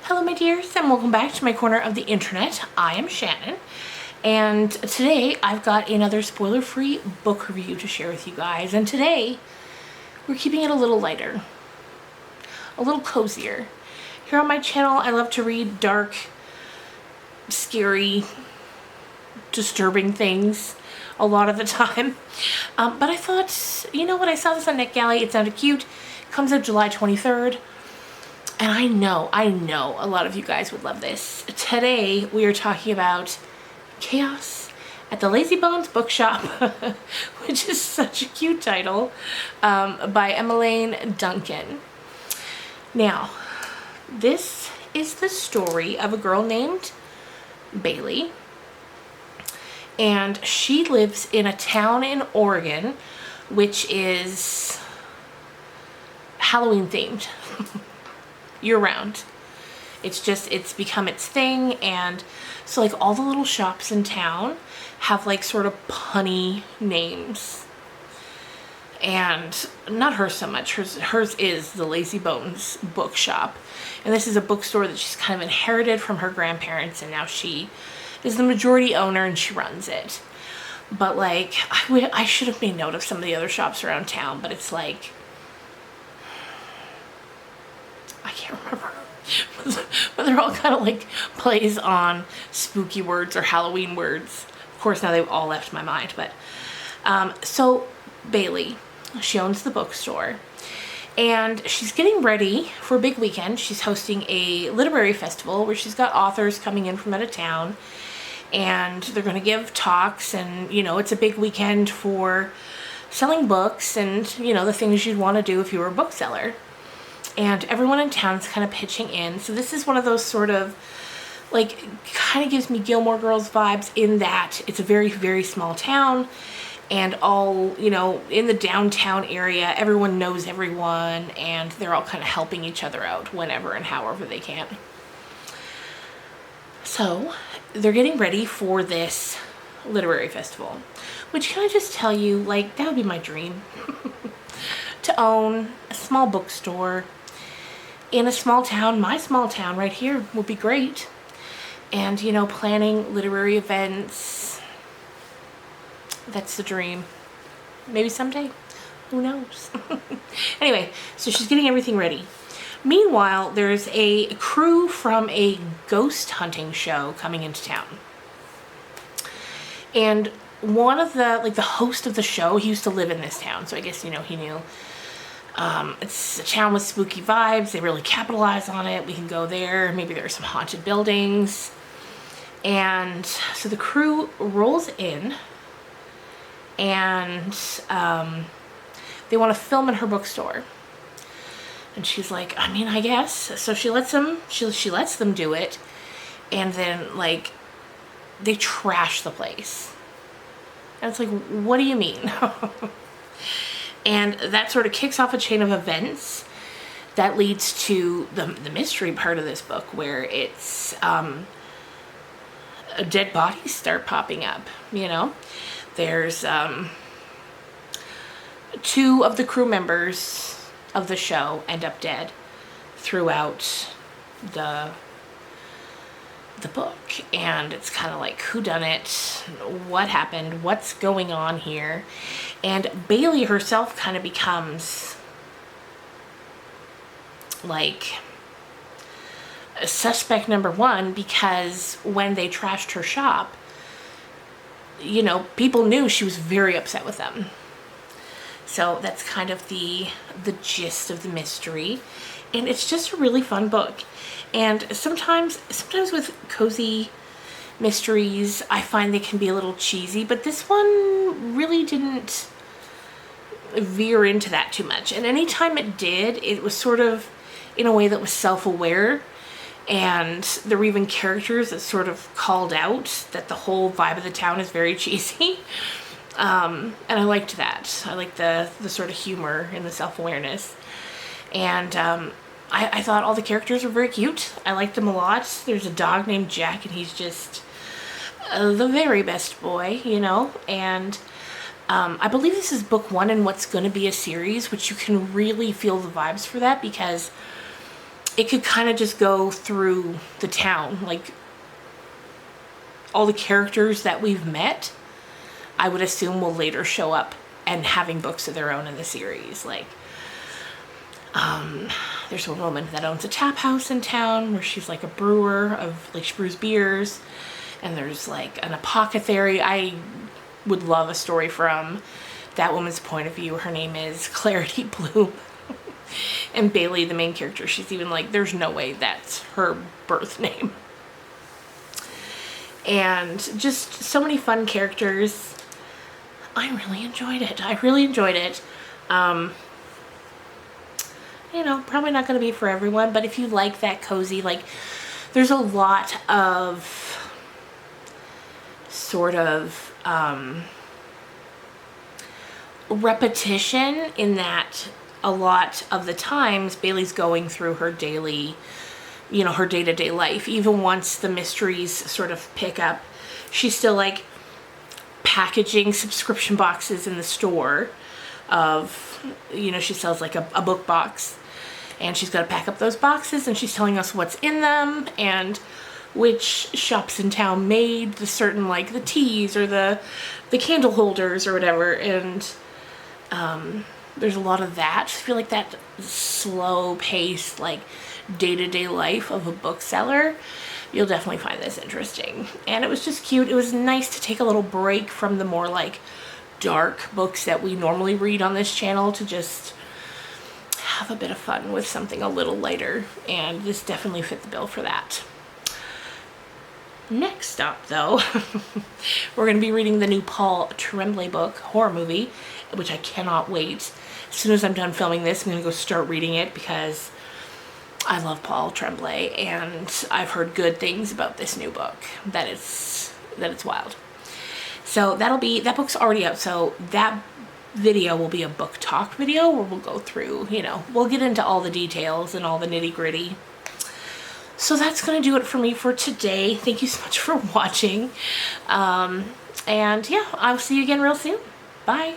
Hello my dears, and welcome back to my corner of the internet. I am Shannon, and today I've got another spoiler-free book review to share with you guys. And today we're keeping it a little lighter, a little cozier. Here on my channel I love to read dark, scary, disturbing things a lot of the time. But I thought, you know what, I saw this on NetGalley, it sounded cute. It comes out July 23rd. And I know a lot of you guys would love this. Today we are talking about Chaos at the Lazybones Bookshop, which is such a cute title, by Emmeline Duncan. Now, this is the story of a girl named Bailey, and she lives in a town in Oregon which is Halloween themed. Year-round. It's become its thing, and so like all the little shops in town have like sort of punny names. And not hers so much. Hers is the Lazybones Bookshop, and this is a bookstore that she's kind of inherited from her grandparents, and now she is the majority owner and she runs it. But like I should have made note of some of the other shops around town, but it's like I can't remember, but they're all kind of like plays on spooky words or Halloween words. Of course, now they've all left my mind, but so Bailey, she owns the bookstore, and she's getting ready for a big weekend. She's hosting a literary festival where she's got authors coming in from out of town, and they're going to give talks, and you know, it's a big weekend for selling books and, you know, the things you'd want to do if you were a bookseller. And everyone in town is kind of pitching in. So this is one of those sort of, like, kind of gives me Gilmore Girls vibes in that it's a very, very small town. And all, you know, in the downtown area, everyone knows everyone. And they're all kind of helping each other out whenever and however they can. So they're getting ready for this literary festival. Which, can I just tell you, like, that would be my dream. To own a small bookstore in a small town. My small town right here would be great. And, you know, planning literary events, that's the dream. Maybe someday, who knows. Anyway, so she's getting everything ready. Meanwhile, there's a crew from a ghost hunting show coming into town. And one of the, like, the host of the show, he used to live in this town, so I guess, you know, he knew. It's a town with spooky vibes. They really capitalize on it. We can go there. Maybe there are some haunted buildings. And so the crew rolls in, and they want to film in her bookstore. And she's like, I mean, I guess. So she lets them do it. And then, like, they trash the place. And it's like, what do you mean? And that sort of kicks off a chain of events that leads to the mystery part of this book, where it's dead bodies start popping up, you know. There's two of the crew members of the show end up dead throughout the book, and it's kind of like, who done it, what happened, what's going on here. And Bailey herself kind of becomes like a suspect number one, because when they trashed her shop, you know, people knew she was very upset with them. So that's kind of the gist of the mystery, and it's just a really fun book. And sometimes with cozy mysteries, I find they can be a little cheesy, but this one really didn't veer into that too much. And anytime it did, it was sort of in a way that was self-aware, and there were even characters that sort of called out that the whole vibe of the town is very cheesy. And I liked that. I liked the sort of humor and the self-awareness. And I thought all the characters were very cute. I liked them a lot. There's a dog named Jack, and he's just the very best boy, you know. And I believe this is book one in what's going to be a series, which you can really feel the vibes for that, because it could kind of just go through the town. Like, all the characters that we've met, I would assume will later show up and having books of their own in the series. Like, there's one woman that owns a tap house in town where she's like a brewer of, like, she brews beers. And there's like an apothecary. I would love a story from that woman's point of view. Her name is Clarity Bloom. And Bailey, the main character, she's even like, there's no way that's her birth name. And just so many fun characters. I really enjoyed it. I really enjoyed it. You know, probably not going to be for everyone, but if you like that cozy, like, there's a lot of sort of repetition in that a lot of the times Bailey's going through her daily, you know, her day-to-day life. Even once the mysteries sort of pick up, she's still like packaging subscription boxes in the store of, you know, she sells like a book box, and she's got to pack up those boxes, and she's telling us what's in them and which shops in town made the certain, like, the teas or the candle holders or whatever. And there's a lot of that. I feel like that slow paced, like, day-to-day life of a bookseller. You'll definitely find this interesting. And it was just cute. It was nice to take a little break from the more, like, dark books that we normally read on this channel to just have a bit of fun with something a little lighter. And this definitely fit the bill for that. Next up, though, we're going to be reading the new Paul Tremblay book, Horror Movie, which I cannot wait. As soon as I'm done filming this, I'm going to go start reading it because I love Paul Tremblay, and I've heard good things about this new book, that it's wild. So that book's already out, so that video will be a book talk video where we'll go through, you know, we'll get into all the details and all the nitty-gritty. So that's going to do it for me for today. Thank you so much for watching. And yeah, I'll see you again real soon. Bye.